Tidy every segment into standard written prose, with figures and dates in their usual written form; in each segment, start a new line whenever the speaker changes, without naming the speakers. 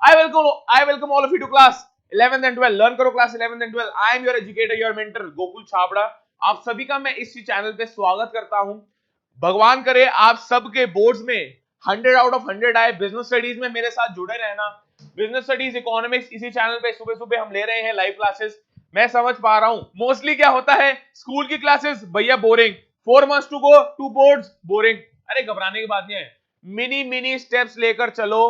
I welcome all of you to class 11th and 12. Learn करो class 11th and 12. I am your educator, your mentor Gokul Chhabra. आप सभी का मैं इसी channel पे स्वागत करता हूं. भगवान करे आप सबके बोर्ड्स में 100 आउट ऑफ 100 आए. बिजनेस स्टडीज में मेरे साथ जुड़े रहना. बिजनेस स्टडीज इकोनॉमिक्स इसी चैनल पे सुबह सुबह हम ले रहे हैं लाइव क्लासेस. मैं समझ पा रहा हूं मोस्टली क्या होता है स्कूल की क्लासेस भैया boring. 4 months to go, 2 boards boring. अरे घबराने की बात नहीं है. मिनी स्टेप्स लेकर चलो.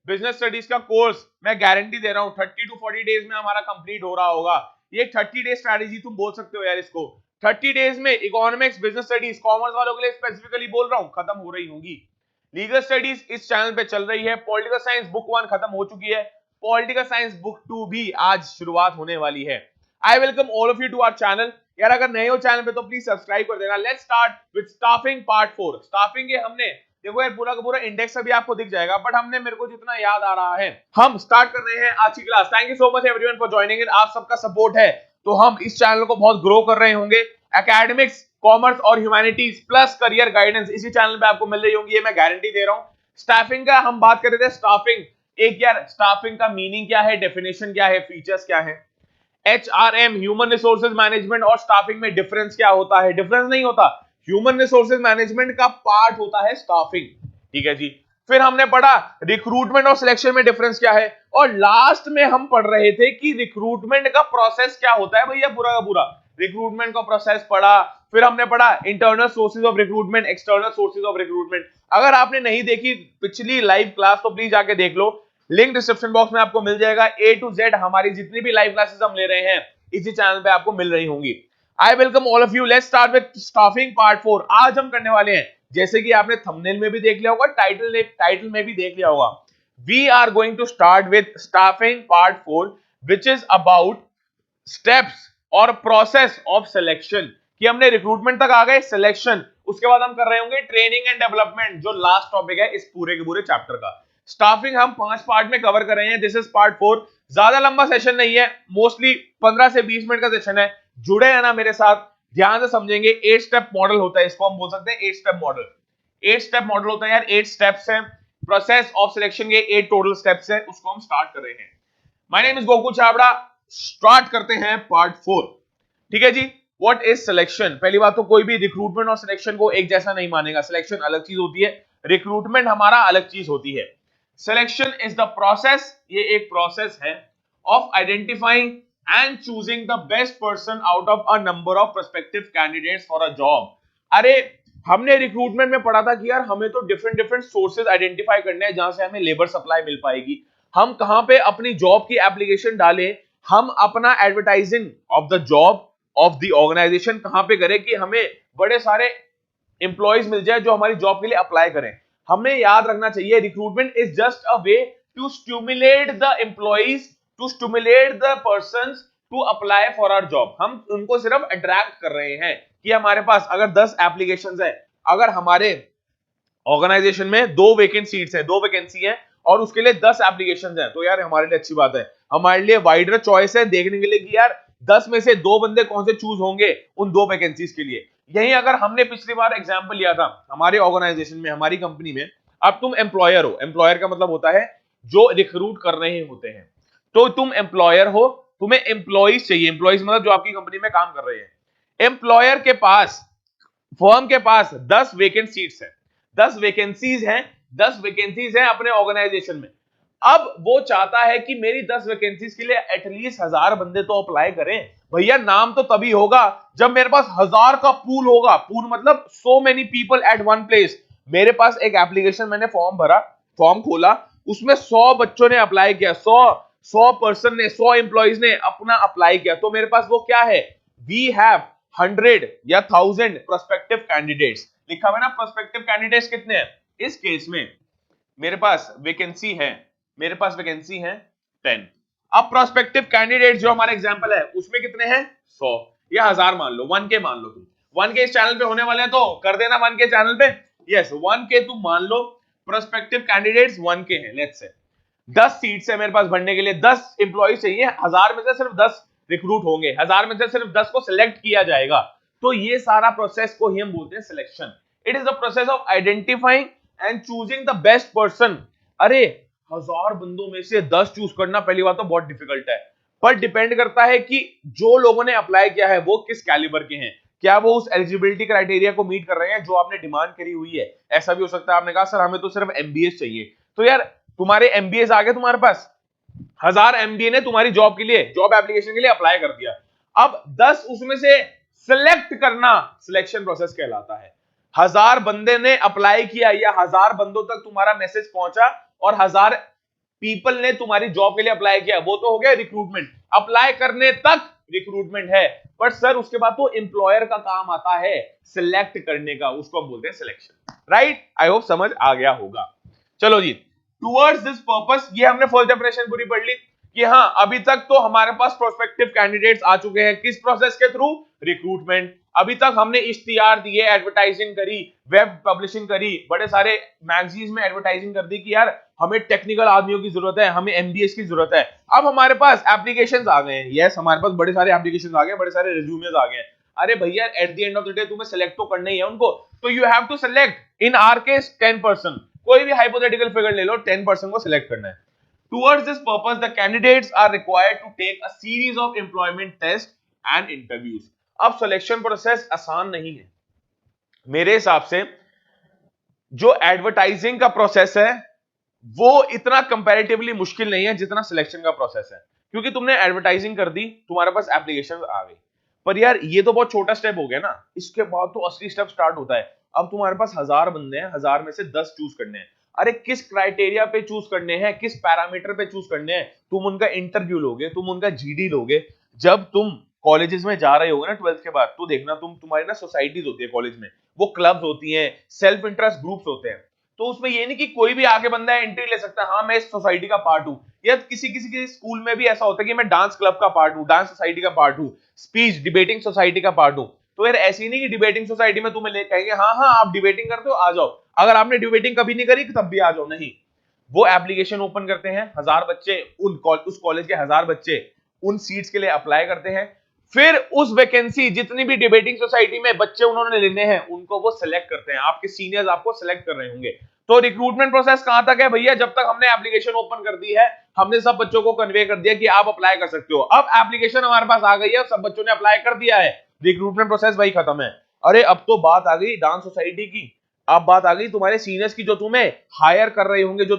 बिजनेस स्टडीज का कोर्स मैं गारंटी दे रहा हूं 30 to 40 डेज में हमारा कंप्लीट हो रहा होगा. ये 30 डेज स्ट्रैटेजी तुम बोल सकते हो यार इसको. 30 डेज में इकोनॉमिक्स, बिजनेस स्टडीज, कॉमर्स वालों के लिए स्पेसिफिकली बोल रहा हूं खत्म हो रही होंगी. लीगल स्टडीज इस चैनल पे चल रही है. पॉलिटिकल साइंस बुक 1 खत्म हो चुकी है. पॉलिटिकल साइंस बुक 2 भी आज शुरुआत होने वाली है. I welcome all of you to our channel. यार अगर नए हो चैनल पे तो प्लीज सब्सक्राइब कर देना. Let's start with staffing part 4. Staffing के हमने देखो यार पूरा का पूरा इंडेक्स अभी आपको दिख जाएगा बट हमने मेरे को जितना याद आ रहा है हम स्टार्ट कर रहे हैं आज की class. Thank you so much everyone for joining in. आप सबका सपोर्ट है तो हम इस चैनल को बहुत ग्रो कर रहे होंगे. एकेडमिक्स, कॉमर्स और ह्यूमैनिटीज प्लस करियर गाइडेंस इसी चैनल पे आपको मिल रही होंगी. ये मैं गारंटी दे रहा हूं. स्टाफिंग का हम बात कर रहे थे. स्टाफिंग एक यार स्टाफिंग का मीनिंग क्या है, डेफिनेशन क्या है, फीचर्स क्या है. HRM ह्यूमन रिसोर्सेज मैनेजमेंट और स्टाफिंग में डिफरेंस क्या होता है. डिफरेंस नहीं होता. ह्यूमन रिसोर्सेज मैनेजमेंट का पार्ट होता है स्टाफिंग. ठीक है जी. फिर हमने पढ़ा रिक्रूटमेंट और सिलेक्शन में डिफरेंस क्या है और लास्ट में हम पढ़ रहे थे कि रिक्रूटमेंट का प्रोसेस क्या होता है भैया. पूरा का पूरा रिक्रूटमेंट का प्रोसेस पढ़ा. फिर हमने पढ़ा internal sources of recruitment, external sources of recruitment. अगर आपने नहीं देखी पिछली लाइव क्लास तो प्लीज जाके देख लो. लिंक डिस्क्रिप्शन बॉक्स में आपको मिल जाएगा. A to Z हमारी जितनी भी लाइव क्लासेस हम ले रहे हैं इसी चैनल पे आपको मिल रही होंगी. आई welcome all of you. Let's start with staffing part 4. आज हम करने वाले हैं जैसे कि आपने थंबनेल में भी देख लिया होगा, टाइटल में भी देख लिया होगा. We are going to start with staffing part 4 which is about steps और प्रोसेस ऑफ सिलेक्शन. कि हमने रिक्रूटमेंट तक आ गए, सिलेक्शन, उसके बाद हम कर रहे होंगे ट्रेनिंग एंड डेवलपमेंट जो लास्ट टॉपिक है इस पूरे के पूरे चैप्टर का. स्टाफिंग हम 5 पार्ट में कवर कर रहे हैं. This is part 4. ज्यादा लंबा सेशन नहीं है, मोस्टली 15 से 20 मिनट का सेशन है. जुड़े हैं ना मेरे साथ, ध्यान से समझेंगे. 8 स्टेप मॉडल होता है, इसको हम बोल सकते हैं 8 स्टेप मॉडल. 8 स्टेप मॉडल होता है यार. 8 स्टेप्स हैं. प्रोसेस ऑफ सिलेक्शन के 8 टोटल स्टेप्स हैं, उसको हम स्टार्ट कर रहे हैं. My name is Gokul Chhabra. Start करते हैं पार्ट 4. ठीक है जी. What is selection. पहली बात तो कोई भी रिक्रूटमेंट और सिलेक्शन को एक जैसा नहीं मानेगा. सिलेक्शन अलग चीज होती है, रिक्रूटमेंट हमारा अलग चीज होती है. Selection is the process, ये एक प्रोसेस है of identifying and choosing the best person out of a number of prospective candidates for a job. अरे हमने रिक्रूटमेंट में पढ़ा था कि यार हमें तो डिफरेंट सोर्सेज आइडेंटिफाई करने हैं जहां से हमें लेबर सप्लाई मिल पाएगी. हम कहां पे अपनी जॉब की एप्लीकेशन डालें, हम अपना advertising of the job of the organisation कहां पे करें कि हमें बड़े सारे एम्प्लॉयज मिल जाए जो हमारी जॉब के लिए अप्लाई करें. हमें याद रखना चाहिए recruitment is just a way to stimulate the employees, to stimulate the persons to apply for our job. हम उनको सिर्फ अट्रैक्ट कर रहे हैं कि हमारे पास अगर 10 एप्लीकेशंस है, अगर हमारे ऑर्गेनाइजेशन में 2 वेकेंट सीट्स हैं, 2 वैकेंसी है और उसके लिए 10 एप्लीकेशंस हैं तो यार हमारे लिए अच्छी बात है. हमारे लिए वाइडर चॉइस है देखने के लिए कि यार 10 में से 2 बंदे कौन से चूज होंगे उन 2 वैकेंसीज के लिए. यही अगर हमने पिछली बार एग्जांपल लिया था हमारे ऑर्गेनाइजेशन में, हमारी कंपनी में. अब तुम एम्प्लॉयर हो. एम्प्लॉयर का मतलब होता है जो रिक्रूट कर रहे होते हैं. तो तुम एम्प्लॉयर हो, तुम्हें एम्प्लॉइज चाहिए. एम्प्लॉइज मतलब जो आपकी कंपनी में काम कर रहे हैं. एम्प्लॉयर के पास, फर्म के पास 10 वेकेंट सीट्स हैं, 10 वैकेंसीज हैं, 10 वैकेंसीज हैं अपने ऑर्गेनाइजेशन में. अब वो चाहता है कि मेरी 10 वैकेंसीज के लिए एटलीस्ट 1000 बंदे तो अप्लाई करें. भैया नाम तो तभी होगा जब मेरे पास 1000 का पूल होगा. पूल मतलब so many people at one place. मेरे पास एक एप्लीकेशन, मैंने फॉर्म भरा, फॉर्म खोला, उसमें 100 बच्चों ने अप्लाई किया, 100 पर्सन ने, 100 एम्प्लॉइज ने अपना अप्लाई किया. तो मेरे पास वो क्या है, वी हैव 100 या 1000 प्रोस्पेक्टिव कैंडिडेट्स. लिखा हुआ है ना प्रोस्पेक्टिव कैंडिडेट्स कितने हैं. इस केस में मेरे पास वैकेंसी है, मेरे पास वैकेंसी है 10. अब प्रोस्पेक्टिव कैंडिडेट जो हमारा एग्जांपल है उसमें कितने हैं, 100 या 1000 मान लो, 1K मान लो. तुम 1K इस चैनल पे होने वाले हैं तो कर देना 1K चैनल पे. यस 1K तुम मान लो. प्रोस्पेक्टिव कैंडिडेट्स 1K है. लेट्स से 10 सीट्स है मेरे पास भरने के लिए, 10 एम्प्लॉय चाहिए. 1000 में से सिर्फ 10 रिक्रूट होंगे, 1000 में से सिर्फ 10 को सिलेक्ट किया जाएगा. तो ये सारा प्रोसेस को ही हम बोलते हैं selection. It is the process of identifying and choosing the best person. अरे 1000 बंदों में से 10 चूज करना पहली बात तो बहुत डिफिकल्ट है, पर डिपेंड करता है कि जो लोगों ने अप्लाई किया है वो किस कैलिबर के हैं, क्या वो उस एलिजिबिलिटी क्राइटेरिया को मीट कर रहे हैं जो आपने डिमांड करी हुई है। ऐसा भी हो सकता है आपने कहा सर हमें तो सिर्फ एमबीए चाहिए, तो यार तुम्हारे एमबीए आ गए तुम्हारे पास, 1000 एमबीए ने तुम्हारी जॉब के लिए, जॉब एप्लीकेशन के लिए अप्लाई कर दिया। अब 10 उसमें से सिलेक्ट करना सिलेक्शन प्रोसेस कहलाता है। 1000 बंदे ने अप्लाई किया या 1000 बंदों तक तुम्हारा मैसेज पहुंचा और 1000 पीपल ने तुम्हारी जॉब के लिए अप्लाई किया, वो तो हो गया रिक्रूटमेंट। अप्लाई करने तक रिक्रूटमेंट है, पर सर उसके बाद तो एम्प्लॉयर का काम आता है सिलेक्ट करने का, उसको हम बोलते हैं सिलेक्शन, राइट। आई होप समझ आ गया होगा। चलो जी, टुवर्ड्स दिस पर्पस, ये हमने फर्स्ट डेफिनेशन पूरी पढ़ ली कि हाँ अभी तक तो हमारे पास प्रोस्पेक्टिव कैंडिडेट्स आ चुके हैं, किस प्रोसेस के थ्रू, रिक्रूटमेंट। अभी तक हमने इश्तिहार दिए, एडवर्टाइजिंग करी, वेब पब्लिशिंग करी, बड़े सारे मैगजीन्स में एडवर्टाइजिंग कर दी कि यार हमें टेक्निकल आदमियों की जरूरत है, हमें एमबीएस की जरूरत है। अब हमारे पास एप्लीकेशंस आ गए हैं, यस हमारे पास बड़े सारे एप्लीकेशंस आ गए, बड़े सारे रिज्यूमेस आ गए हैं। अरे भैया at the end of the day तुम्हें सेलेक्ट तो करना ही है उनको, तो you have to select in our case 10%, कोई भी हाइपोथेटिकल फिगर ले लो, 10% को सिलेक्ट करना है। Towards this purpose, the candidates are required to take a series of employment tests and interviews. अब सिलेक्शन प्रोसेस आसान नहीं है मेरे हिसाब से। जो एडवर्टाइजिंग का प्रोसेस है वो इतना कंपैरेटिवली मुश्किल नहीं है जितना सिलेक्शन का प्रोसेस है, क्योंकि तुमने एडवर्टाइजिंग कर दी, तुम्हारे पास एप्लीकेशन आ गई, पर यार ये तो बहुत छोटा स्टेप हो गया ना, इसके बाद तो असली स्टेप स्टार्ट होता है। अब तुम्हारे पास 1000 बंदे हैं, 1000 में से 10 चूज करने हैं। अरे किस क्राइटेरिया पे चूज करने हैं, किस पैरामीटर पे चूज करने हैं, तुम उनका इंटरव्यू लोगे, तुम उनका जीडी लोगे। जब तुम कॉलेजेस में जा रहे होगे ना 12th के बाद, तो देखना तुम्हारी ना सोसाइटीज होती है कॉलेज में, वो क्लब्स होती हैं, सेल्फ इंटरेस्ट ग्रुप्स होते हैं, तो उसमें ये नहीं कि कोई भी आके बंदा एंट्री ले सकता है, हाँ मैं इस सोसाइटी का पार्ट हूं। या किसी किसी के स्कूल में भी ऐसा होता है कि मैं डांस क्लब का पार्ट हूं, डांस सोसाइटी का पार्ट हूं, स्पीच डिबेटिंग सोसाइटी का पार्ट हूं। तो यार ऐसी नहीं कि डिबेटिंग सोसाइटी में तुम्हें ले कहेंगे हाँ हाँ आप डिबेटिंग करते हो आ जाओ, अगर आपने डिबेटिंग कभी नहीं करी तब भी आ जाओ, नहीं। वो एप्लीकेशन ओपन करते हैं, 1000 बच्चे उस कॉलेज के 1000 बच्चे उन सीट्स के लिए अप्लाई करते हैं, फिर उस वैकेंसी जितनी भी डिबेटिंग सोसाइटी में बच्चे उन्होंने लेने हैं उनको वो सिलेक्ट करते हैं, आपके सीनियर्स आपको सिलेक्ट कर रहे होंगे। तो रिक्रूटमेंट प्रोसेस कहां तक है भैया, जब तक हमने एप्लीकेशन ओपन कर दी है, हमने सब बच्चों को कन्वे कर दिया कि आप अप्लाई कर सकते हो। अब एप्लीकेशन हमारे पास आ गई है, सब बच्चों ने अप्लाई कर दिया है, रिक्रूटमेंट प्रोसेस भाई खत्म है। अरे अब तो बात आ गई डांस सोसाइटी की, अब बात आ गई तुम्हारे सीनियर्स की, जो तुम्हें हायर कर रहे होंगे, जो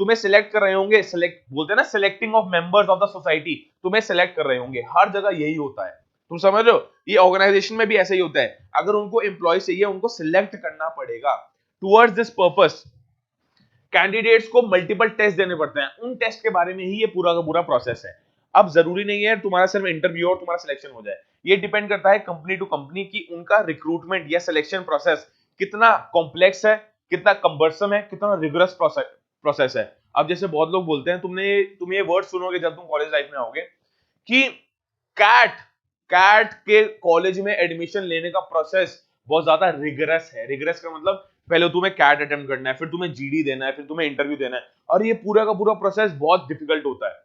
तुम्हें सिलेक्ट कर रहे होंगे, सिलेक्ट बोलते हैं ना, selecting of members of the society, तुम्हें सिलेक्ट कर रहे होंगे। हर जगह यही होता है, तुम समझ रहे हो, ये ऑर्गेनाइजेशन में भी ऐसा ही होता है, अगर उनको एम्प्लॉय चाहिए उनको सिलेक्ट करना पड़ेगा। टुवर्ड्स दिस पर्पस कैंडिडेट्स को मल्टीपल टेस्ट देने पड़ते हैं, उन टेस्ट के बारे में ही ये पूरा का पूरा प्रोसेस है। अब जरूरी नहीं है तुम्हारा सिर्फ इंटरव्यू और तुम्हारा सिलेक्शन हो जाए, ये डिपेंड करता है कंपनी टू कंपनी की उनका रिक्रूटमेंट या सिलेक्शन प्रोसेस कितना कॉम्प्लेक्स है, कितना कंबरसम है, कितना रिगरस प्रोसेस है। अब जैसे बहुत लोग बोलते हैं, तुम ये वर्ड सुनोगे जब तुम कॉलेज लाइफ में आओगे कि कैट कैट के कॉलेज में एडमिशन लेने का प्रोसेस बहुत ज्यादा रिगरस है। रिगरस का मतलब पहले तुम्हें कैट अटेम्प्ट करना है, फिर तुम्हें जीडी देना है, फिर तुम्हें इंटरव्यू देना है, और ये पूरा का पूरा प्रोसेस बहुत डिफिकल्ट होता है।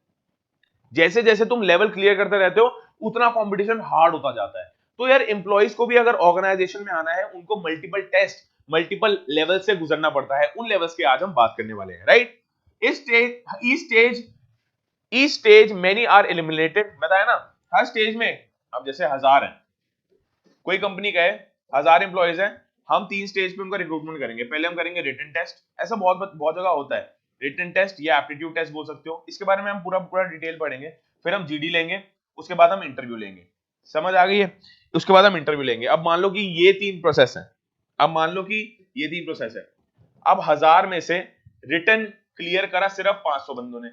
जैसे जैसे तुम लेवल क्लियर करते रहते हो उतना कंपटीशन हार्ड होता जाता है। तो यार एम्प्लॉइज को भी अगर ऑर्गेनाइजेशन में आना है, उनको मल्टीपल टेस्ट, मल्टीपल लेवल से गुजरना पड़ता है, उन लेवल्स की आज हम बात करने वाले हैं, राइट। इस स्टेज मेनी आर एलिमिनेटेड, बताया ना, हर स्टेज में। अब जैसे 1000 है, कोई कंपनी का है, 1000 एम्प्लॉइज हैं, हम 3 स्टेज पे उनका रिक्रूटमेंट करेंगे। पहले हम करेंगे रिटन टेस्ट, ऐसा बहुत बहुत जगह होता है, रिटन टेस्ट या एप्टीट्यूड टेस्ट बोल सकते हो, इसके बारे में हम पूरा पूरा डिटेल पढ़ेंगे। फिर हम जीडी लेंगे, उसके बाद हम इंटरव्यू लेंगे, समझ आ गई है, उसके बाद हम इंटरव्यू लेंगे। अब मान लो कि ये 3 प्रोसेस है, अब मान लो कि ये 3 प्रोसेस है। अब 1000 में से रिटन क्लियर करा सिर्फ 500 बंदों ने,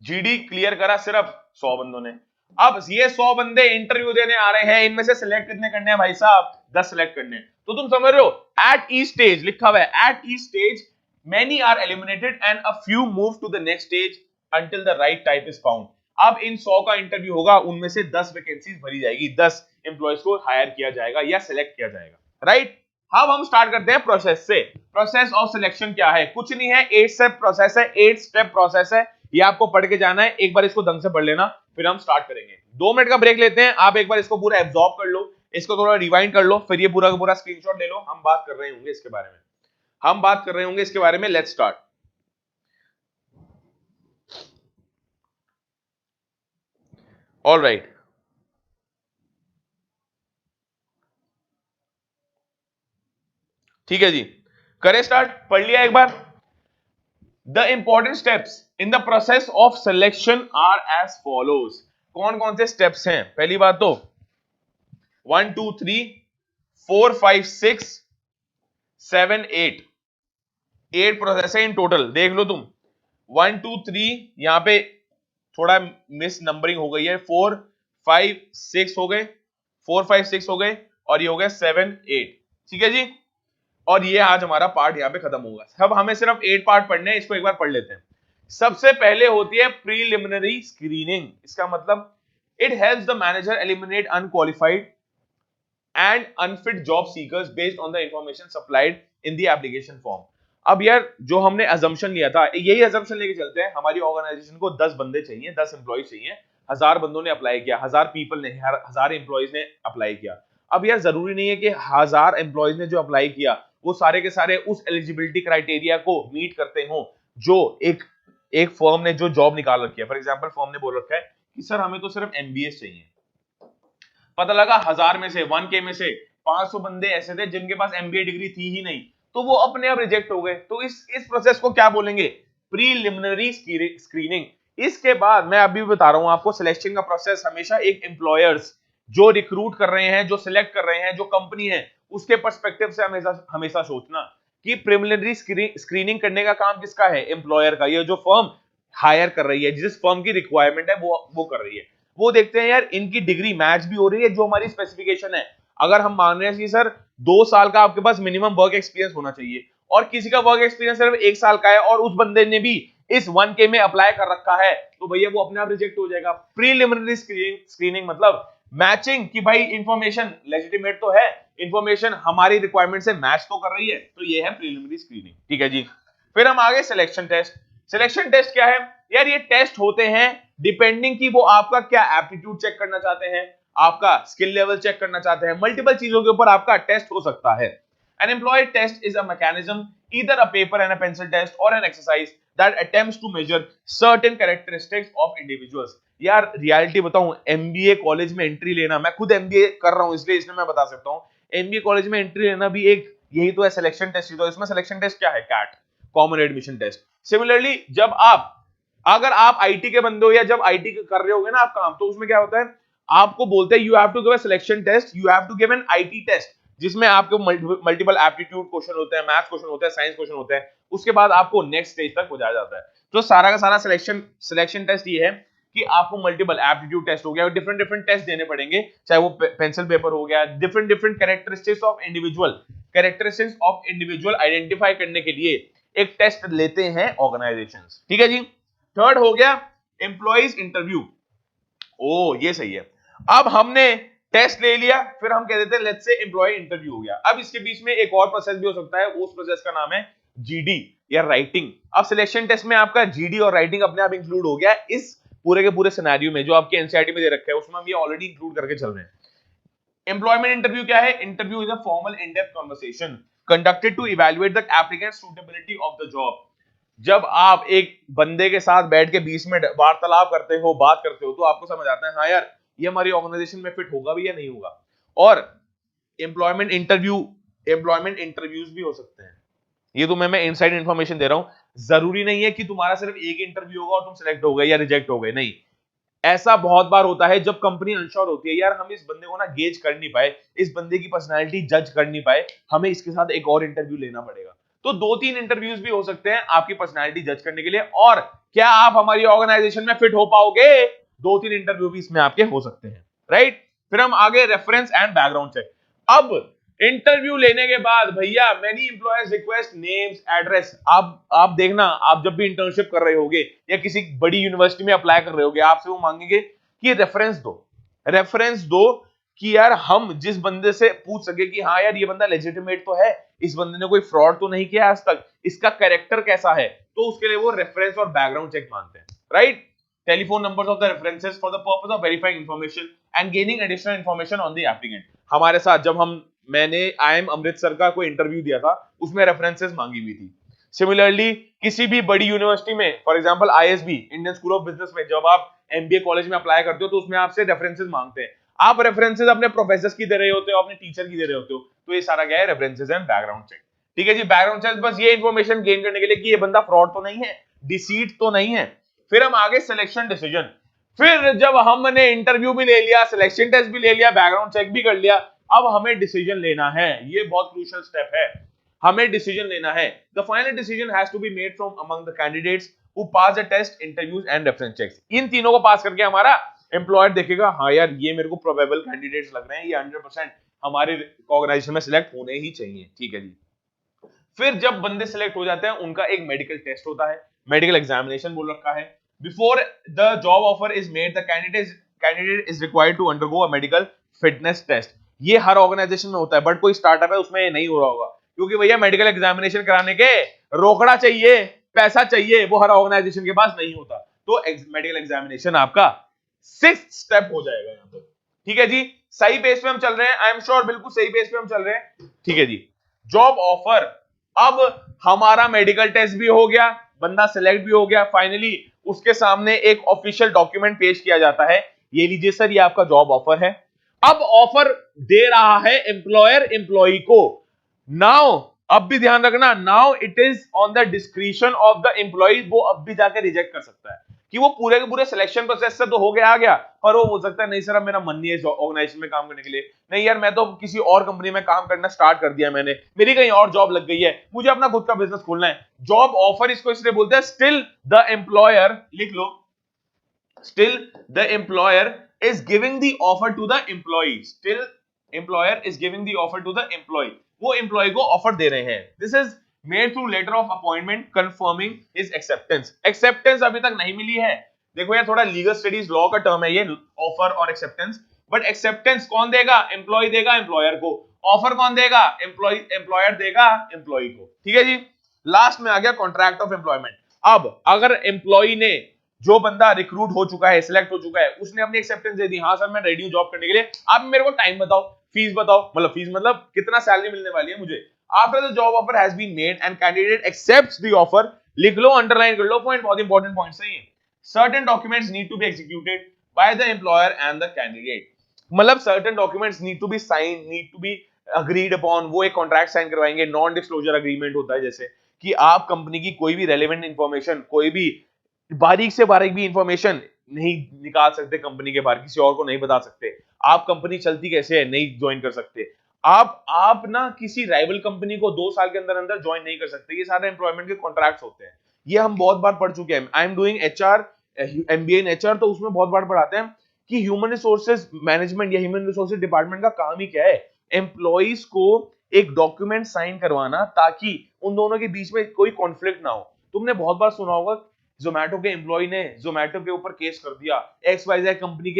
जीडी क्लियर करा सिर्फ 100 बंदों ने। अब ये 100 बंदे इंटरव्यू देने आ रहे हैं, इनमें से सिलेक्ट कितने करने हैं भाई साहब, 10 सिलेक्ट करने हैं। तो तुम समझ रहे हो, एट ईच स्टेज लिखा हुआ है, at each stage many are eliminated and a few move to the next stage until the right type is found। अब इन 100 का इंटरव्यू होगा, उनमें से 10 वैकेंसीज भरी जाएगी, 10 एम्प्लॉयज को हायर किया जाएगा या सिलेक्ट किया जाएगा, राइट। अब हम स्टार्ट करते हैं प्रोसेस से। प्रोसेस ऑफ सिलेक्शन क्या है, कुछ नहीं है, 8 स्टेप प्रोसेस है, 8 स्टेप प्रोसेस है, ये आपको पढ़ के जाना है। एक बार इसको ढंग से पढ़ लेना, फिर हम स्टार्ट करेंगे। 2 मिनट का ब्रेक लेते हैं, आप एक बार इसको पूरा एब्जॉर्ब कर लो, इसको थोड़ा रिवाइंड कर लो, फिर ये पूरा का पूरा स्क्रीनशॉट ले लो, हम बात कर रहे होंगे इसके बारे में, लेट्स स्टार्ट। ऑल राइट, ठीक है जी, करें स्टार्ट, पढ़ लिया एक बार। The important steps in the process of selection are as follows. कौन कौन से स्टेप्स हैं? पहली बात तो 1 2 3 4 5 6 7 8 8 प्रोसेस है इन टोटल, देख लो तुम। 1 2 3, यहां पे थोड़ा मिस नंबरिंग हो गई है, 4 5 6 हो गए, 4 5 6 हो गए, और ये हो गया 7 8, ठीक है जी। और ये आज हमारा पार्ट यहां पे खत्म होगा। अब हमें सिर्फ 8 पार्ट पढ़ने हैं, इसको एक बार पढ़ लेते हैं। सबसे पहले होती है प्रीलिमिनरी स्क्रीनिंग। इसका मतलब it helps the manager eliminate unqualified and unfit job seekers based on the information supplied in the application form। अब यार जो हमने assumption लिया था, यही assumption लेके चलते हैं। हमारी ऑर्गेनाइजेशन को 10 बंदे चाहिए, 10 एम्प्लॉय चाहिए, 1000 बंदों ने अप्लाई किया, 1000 पीपल ने, 1000 एम्प्लॉयज ने अप्लाई किया। अब यार जरूरी नहीं है कि 1000 एम्प्लॉयज ने जो अप्लाई किया वो सारे के सारे उस एलिजिबिलिटी क्राइटेरिया को मीट करते हो जो एक फर्म ने जो जॉब निकाल रखी है। फॉर एग्जांपल फर्म ने बोल रखा है कि सर हमें तो सिर्फ एमबीए चाहिए, पता लगा 1000 में से 1K में से 500 बंदे ऐसे थे जिनके पास एमबीए डिग्री थी ही नहीं, तो वो अपने आप रिजेक्ट हो गए। तो इस प्रोसेस को क्या बोलेंगे? Preliminary screening. इसके बाद मैं अभी बता रहा हूं आपको, सिलेक्शन का प्रोसेस हमेशा एक एम्प्लॉयर्स जो रिक्रूट कर रहे हैं, जो सिलेक्ट कर रहे हैं, जो कंपनी है, उसके पर्सपेक्टिव से हमेशा हमेशा सोचना कि प्रीलिमिनरी स्क्रीनिंग करने का काम किसका है? एम्प्लॉयर का। ये जो फर्म हायर कर रही है, जिस फर्म की रिक्वायरमेंट है वो कर रही है, वो देखते हैं यार इनकी डिग्री मैच भी हो रही है जो हमारी स्पेसिफिकेशन है। अगर हम मान रहे हैं कि सर 2 साल का आपके पास मिनिमम वर्क एक्सपीरियंस होना चाहिए और किसी का वर्क एक्सपीरियंस सिर्फ 1 साल का है और उस बंदे ने भी इस 1K में अप्लाई कर रखा है, तो भैया वो अपने आप रिजेक्ट हो जाएगा। प्रीलिमिनरी स्क्रीनिंग मतलब मैचिंग, कि भाई इंफॉर्मेशन लेजिटिमेट तो है, इंफॉर्मेशन हमारी रिक्वायरमेंट से मैच तो कर रही है, तो ये है प्रीलिमिनरी स्क्रीनिंग, ठीक है जी। फिर हम आगे सिलेक्शन टेस्ट। सिलेक्शन टेस्ट क्या है यार? ये टेस्ट होते हैं डिपेंडिंग कि वो आपका क्या एप्टीट्यूड चेक करना चाहते हैं, आपका स्किल लेवल चेक करना चाहते हैं, मल्टीपल चीजों के ऊपर आपका टेस्ट हो सकता है। An employee test is a mechanism, either a paper and a pencil test or an exercise that attempts to measure certain characteristics of individuals। यार रियलिटी बताऊं, एमबीए कॉलेज में एंट्री लेना, मैं खुद एमबीए कर रहा हूं इसलिए मैं बता सकता हूं, एमबीए कॉलेज में एंट्री लेना भी एक यही तो है, सिलेक्शन टेस्ट। तो इसमें सिलेक्शन टेस्ट क्या है? CAT, common admission test. Similarly जब अगर आप आईटी के बंदे हो या जब आईटी कर रहे होगे ना आप काम, तो उसमें क्या होता है, आपको बोलते हैं you have to give a selection test, you have to give an IT test, जिसमें आपको मल्टीपल एप्टीट्यूड क्वेश्चन होते हैं, मैथ्स क्वेश्चन होते हैं, साइंस क्वेश्चन होते हैं। उसके बाद आपको नेक्स्ट स्टेज तक पहुंचाया जाता है। तो सारा का सारा सिलेक्शन टेस्ट ये है कि आपको मल्टीपल एप्टीट्यूड टेस्ट हो गया, डिफरेंट डिफरेंट टेस्ट देने पड़ेंगे, चाहे वो पेंसिल पेपर हो गया, different different characteristics of individual identify करने के लिए एक टेस्ट लेते हैं ऑर्गेनाइजेशंस, ठीक है जी। थर्ड हो गया एम्प्लॉइज इंटरव्यू। ओ ये सही है। अब हमने टेस्ट ले लिया, फिर हम कह देते हैं लेट्स से एम्प्लॉय इंटरव्यू हो गया। अब इसके बीच में एक और प्रोसेस भी हो सकता है, उस प्रोसेस का नाम है जीडी या राइटिंग। अब सिलेक्शन टेस्ट में आपका जीडी और राइटिंग अपने आप इंक्लूड हो गया इस पूरे के पूरे सिनेरियो में जो आपके एनसीईआरटी में दे रखा है, उसमें हम ये ऑलरेडी इंक्लूड करके चल रहे हैं। एम्प्लॉयमेंट इंटरव्यू क्या है? Interview is a formal in depth conversation conducted to evaluate the applicant suitability of the job. जब आप एक बंदे के साथ बैठ के 20 मिनट वार्तालाप करते हो, बात करते हो, तो आपको समझ आता है हाँ यार ये हमारी ऑर्गेनाइजेशन में फिट होगा भी या नहीं होगा। और एम्प्लॉयमेंट इंटरव्यूज भी हो सकते हैं। ये तो मैं इनसाइड इंफॉर्मेशन दे रहा हूं, जरूरी नहीं है कि तुम्हारा सिर्फ एक इंटरव्यू होगा और तुम सिलेक्ट हो गए या रिजेक्ट हो गए, नहीं। ऐसा बहुत बार होता है जब कंपनी अनश्योर होती है, यार हम इस बंदे को ना गेज कर नहीं पाए, इस बंदे की पर्सनालिटी जज कर नहीं पाए, हमें इसके साथ एक और इंटरव्यू लेना पड़ेगा। तो 2-3 इंटरव्यूज भी हो सकते हैं आपकी पर्सनालिटी जज करने के लिए, और क्या आप हमारी ऑर्गेनाइजेशन में फिट हो पाओगे, 2-3 इंटरव्यू भी इसमें आपके हो सकते हैं, राइट। फिर हम आगे रेफरेंस एंड बैकग्राउंड चेक। अब इंटरव्यू लेने के बाद भैया many employers request names address. आप देखना, आप जब भी इंटर्नशिप कर रहे होगे या किसी बड़ी यूनिवर्सिटी में अप्लाई कर रहे होगे, आपसे वो मांगेंगे कि रेफरेंस दो कि यार हम जिस बंदे से पूछ सके कि हाँ यार ये बंदा लेजिटिमेट तो है, इस बंदे ने कोई फ्रॉड तो नहीं किया आज तक, इसका कैरेक्टर कैसा है, तो उसके लिए वो रेफरेंस और बैकग्राउंड चेक मांगते हैं, right. Telephone numbers of the references for the purpose of verifying information and gaining additional information on the applicant. हमारे साथ जब मैंने IIM अमृतसर का कोई इंटरव्यू दिया था, उसमें रेफरेंसेस मांगी हुई थी। सिमिलरली किसी भी बड़ी यूनिवर्सिटी में, for example ISB, Indian school of business में, जब आप एमबीए कॉलेज में अप्लाई करते हो तो उसमें आपसे रेफरेंसेस मांगते हैं। आप रेफरेंसेस अपने प्रोफेसर की दे रहे होते हो, अपने टीचर की दे रहे होते हो, तो ये सारा क्या है, रेफरेंसेस एंड बैकग्राउंड चेक। ठीक है जी, बैकग्राउंड चेक बस ये इंफॉर्मेशन गेन करने के लिए कि ये बंदा फ्रॉड तो नहीं है, डिसीट तो नहीं है। फिर हम आगे सिलेक्शन डिसीजन। फिर जब हमने इंटरव्यू भी ले लिया, सिलेक्शन टेस्ट भी ले लिया, बैकग्राउंड चेक भी कर लिया, अब हमें डिसीजन लेना है। ये बहुत क्रूशियल स्टेप है, हमें डिसीजन लेना है। The final decision has to be made from among the candidates who pass the test, interviews and reference checks. इन तीनों को पास करके हमारा एम्प्लॉयर देखेगा, हाँ यार ये मेरे को प्रोबेबल कैंडिडेट्स लग रहे हैं, ये 100% हमारे ऑर्गेनाइजेशन में सिलेक्ट होने ही चाहिए। ठीक है जी। फिर जब बंदे सिलेक्ट हो जाते हैं, उनका एक मेडिकल टेस्ट होता है, मेडिकल एग्जामिनेशन बोल रखा है। Before the job offer is made, the candidate is required to undergo a medical fitness test. ये हर ऑर्गेनाइजेशन में होता है, बट कोई स्टार्टअप है उसमें नहीं हो रहा होगा, क्योंकि भैया मेडिकल एग्जामिनेशन कराने के रोकड़ा चाहिए, पैसा चाहिए, वो हर ऑर्गेनाइजेशन के पास नहीं होता। तो मेडिकल एग्जामिनेशन आपका 6th स्टेप हो जाएगा यहाँ पर। ठीक है जी, सही पेज पे हम चल रहे हैं, आई एम श्योर बिल्कुल सही पेज पे हम चल रहे हैं। ठीक है जी, जॉब ऑफर, अब हमारा मेडिकल टेस्ट भी हो गया, बंदा सिलेक्ट भी हो गया, फाइनली उसके सामने एक ऑफिशियल डॉक्यूमेंट पेश किया जाता है, ये लीजिए सर ये आपका जॉब ऑफर है। अब ऑफर दे रहा है एम्प्लॉयर एम्प्लॉई को। नाउ अब भी ध्यान रखना, now it is on the discretion of the employer, वो अब भी जाकर रिजेक्ट कर सकता है कि वो पूरे के पूरे सिलेक्शन प्रोसेस से तो हो गया, आ गया, पर वो हो सकता है नहीं सर अब मेरा मन नहीं है इस ऑर्गेनाइजेशन में काम करने के लिए, नहीं यार मैं तो किसी और कंपनी में काम करना स्टार्ट कर दिया मैंने, मेरी कहीं और जॉब लग गई है, मुझे अपना खुद का बिजनेस खोलना है। जॉब ऑफर इसको इसलिए बोलते हैं। स्टिल द एम्प्लॉयर, लिख लो, still the employer is giving the offer to the employee, still employer is giving the offer to the employee, वो employee को offer दे रहे हैं। this is made through letter of appointment confirming his acceptance। acceptance अभी तक नहीं मिली है, देखो यार थोड़ा legal studies law का टर्म है ये, offer और acceptance, बट acceptance कौन देगा, employee देगा employer को, offer कौन देगा, employer देगा employee को। ठीक है जी, लास्ट में आ गया कॉन्ट्रैक्ट ऑफ एम्प्लॉयमेंट। अब अगर एम्प्लॉई ने, जो बंदा रिक्रूट हो चुका है, सिलेक्ट हो चुका है, उसने अपनी एक्सेप्टेंस दे दी, हाँ सर मैं रेडी हूं जॉब करने के लिए, आप मेरे को टाइम बताओ, फीस बताओ, मतलब फीस मतलब कितना सैलरी मिलने वाली है मुझे। After the job offer has been made and candidate accepts the offer, लिख लो, अंडरलाइन कर लो, पॉइंट बहुत इंपॉर्टेंट पॉइंट है ये। Certain documents need to be executed by the employer and the candidate, मतलब certain documents need to be sign, need to be agreed upon, वो एक कॉन्ट्रैक्ट साइन करवाएंगे। नॉन डिस्क्लोजर अग्रीमेंट होता है, जैसे कि आप कंपनी की कोई भी रेलेवेंट इंफॉर्मेशन, कोई भी बारीक से बारीक भी इंफॉर्मेशन नहीं निकाल सकते कंपनी के बाहर, किसी और को नहीं बता सकते। आप कंपनी चलती कैसे है नहीं ज्वाइन कर सकते। आप ना किसी राइवल कंपनी को 2 साल के अंदर अंदर ज्वाइन नहीं कर सकते। ये सारे एम्प्लॉयमेंट के कॉन्ट्रैक्ट्स होते हैं, ये हम बहुत बार पढ़ चुके हैं। I am doing HR, MBA in HR, तो उसमें बहुत बार पढ़ाते हैं कि ह्यूमन रिसोर्सेज मैनेजमेंट या ह्यूमन रिसोर्सेज डिपार्टमेंट का काम ही क्या है, एम्प्लॉइज को एक डॉक्यूमेंट साइन करवाना, ताकि उन दोनों के बीच में कोई कॉन्फ्लिक्ट ना हो। तुमने बहुत बार सुना होगा जोमैटो के एम्प्लॉय ने जोमैटो के ऊपर केस कर दिया, एक्सवाईजेड कंपनी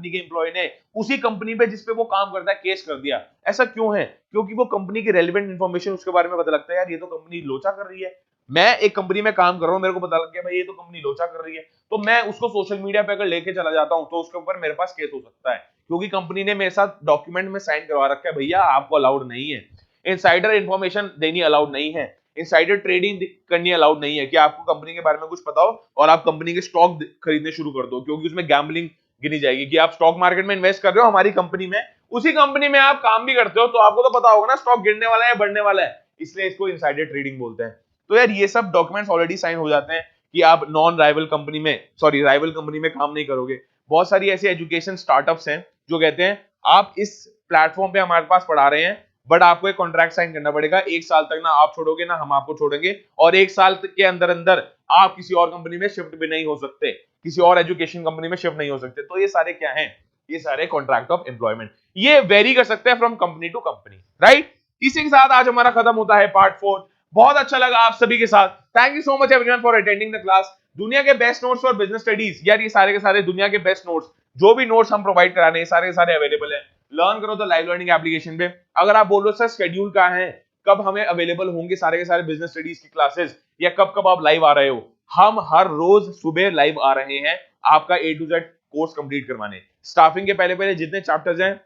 के एम्प्लॉय ने उसी कंपनी पे जिसपे वो काम करता है केस कर दिया। ऐसा क्यों है? क्योंकि वो कंपनी की रेलेवेंट इंफॉर्मेशन उसके बारे में पता लगता है, यार ये तो कंपनी लोचा कर रही है। मैं एक कंपनी में काम कर रहा हूं, मेरे को पता लग गया भाई ये तो कंपनी लोचा कर रही है, तो मैं उसको सोशल मीडिया पे अगर लेके चला जाता हूं तो उसके ऊपर मेरे पास केस हो सकता है, क्योंकि कंपनी ने मेरे साथ डॉक्यूमेंट में साइन करवा रखा है, भैया आपको अलाउड नहीं है, इनसाइडर इंफॉर्मेशन देनी अलाउड नहीं है, इनसाइडर ट्रेडिंग करनी अलाउड नहीं है, कि आपको कंपनी के बारे में कुछ पता हो और आप कंपनी के स्टॉक खरीदने शुरू कर दो, क्योंकि उसमें गैम्बलिंग गिनी जाएगी कि आप स्टॉक मार्केट में इन्वेस्ट कर रहे हो हमारी कंपनी में, उसी कंपनी में आप काम भी करते हो, तो आपको तो पता होगा ना स्टॉक गिरने वाला है या बढ़ने वाला है, इसलिए इसको इनसाइडर ट्रेडिंग बोलते हैं। तो यार ये सब डॉक्यूमेंट्स ऑलरेडी साइन हो जाते हैं कि आप नॉन राइवल कंपनी में, सॉरी राइवल कंपनी में काम नहीं करोगे। बहुत सारी ऐसी एजुकेशन स्टार्टअप्स हैं जो कहते हैं आप इस प्लेटफॉर्म पे हमारे पास पढ़ा रहे हैं, बट आपको एक कॉन्ट्रैक्ट साइन करना पड़ेगा, 1 साल तक ना आप छोड़ोगे ना हम आपको छोड़ेंगे, और 1 साल के अंदर अंदर आप किसी और कंपनी में शिफ्ट भी नहीं हो सकते, किसी और एजुकेशन कंपनी में शिफ्ट नहीं हो सकते। तो ये सारे क्या हैं? ये सारे कॉन्ट्रैक्ट ऑफ एम्प्लॉयमेंट, ये वेरी कर सकते हैं from company to company, right. इसी के साथ आज हमारा खत्म होता है पार्ट 4। बहुत अच्छा लगा आप सभी के साथ। Thank you so much everyone for attending the class. दुनिया के best notes for business studies, यार ये सारे के सारे दुनिया के बेस्ट नोट्स, जो भी नोट्स हम प्रोवाइड करा रहे हैं सारे के सारे अवेलेबल है। लर्न करो द लाइव लर्निंग एप्लीकेशन पे। अगर आप बोल रहे हो सर शेड्यूल कहाँ है, कब हमें अवेलेबल होंगे सारे के सारे बिजनेस स्टडीज की क्लासेस, या कब कब आप लाइव आ रहे हो, हम हर रोज सुबह लाइव आ रहे हैं आपका A to Z course complete करवाने। स्टाफिंग के पहले पहले जितने चैप्टर्स हैं,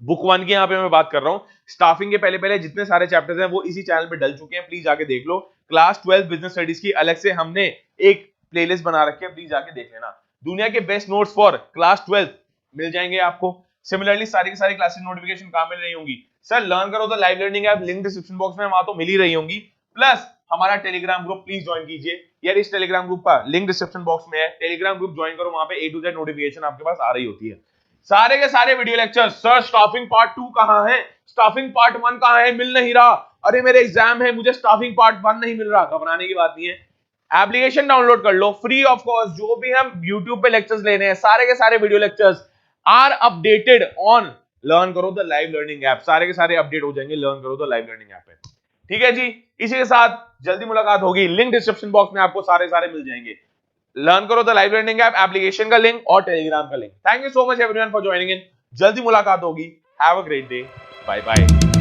बुक 1 की यहाँ पे मैं बात कर रहा हूँ, स्टाफिंग के पहले पहले जितने सारे चैप्टर्स हैं वो इसी चैनल पे डल चुके हैं, प्लीज आके देख लो। क्लास 12 बिजनेस स्टडीज की अलग से हमने एक प्लेलिस्ट बना रखी है, प्लीज जाके देख लेना। दुनिया के बेस्ट नोट्स फॉर क्लास 12 मिल जाएंगे आपको। सिमिलरली सारी की सारी क्लासेस नोटिफिकेशन कहां मिल रही होंगी सर? लर्न करो तो live learning app, link description box में, वहां तो मिल ही रही होंगी। प्लस हमारा टेलीग्राम ग्रुप प्लीज ज्वाइन कीजिए यार, इस टेलीग्राम ग्रुप का लिंक डिस्क्रिप्शन बॉक्स में है, टेलीग्राम ग्रुप ज्वाइन करो, वहां पे A to Z नोटिफिकेशन आपके पास आ रही होती है। सारे के सारे video lecture, sir staffing part 2 कहां है, स्टाफिंग पार्ट 1 कहां है, मिल नहीं रहा, अरे मेरे एग्जाम है मुझे स्टाफिंग पार्ट 1 नहीं मिल रहा, घबराने की बात नहीं है। एप्लीकेशन डाउनलोड कर लो फ्री ऑफ कॉस्ट, जो भी हम YouTube पे लेक्चर्स लेने हैं सारे के सारे video lectures are updated on learn करो द लाइव लर्निंग ऐप, सारे के सारे अपडेट हो जाएंगे लर्न करो द लाइव लर्निंग ऐप पे। ठीक है जी, इसी के साथ जल्दी मुलाकात होगी, लिंक डिस्क्रिप्शन बॉक्स में आपको सारे सारे मिल जाएंगे, लर्न करो the live learning app, application का लिंक और टेलीग्राम का link. Thank you so much everyone for joining in, जल्दी मुलाकात होगी, have a great day, bye bye.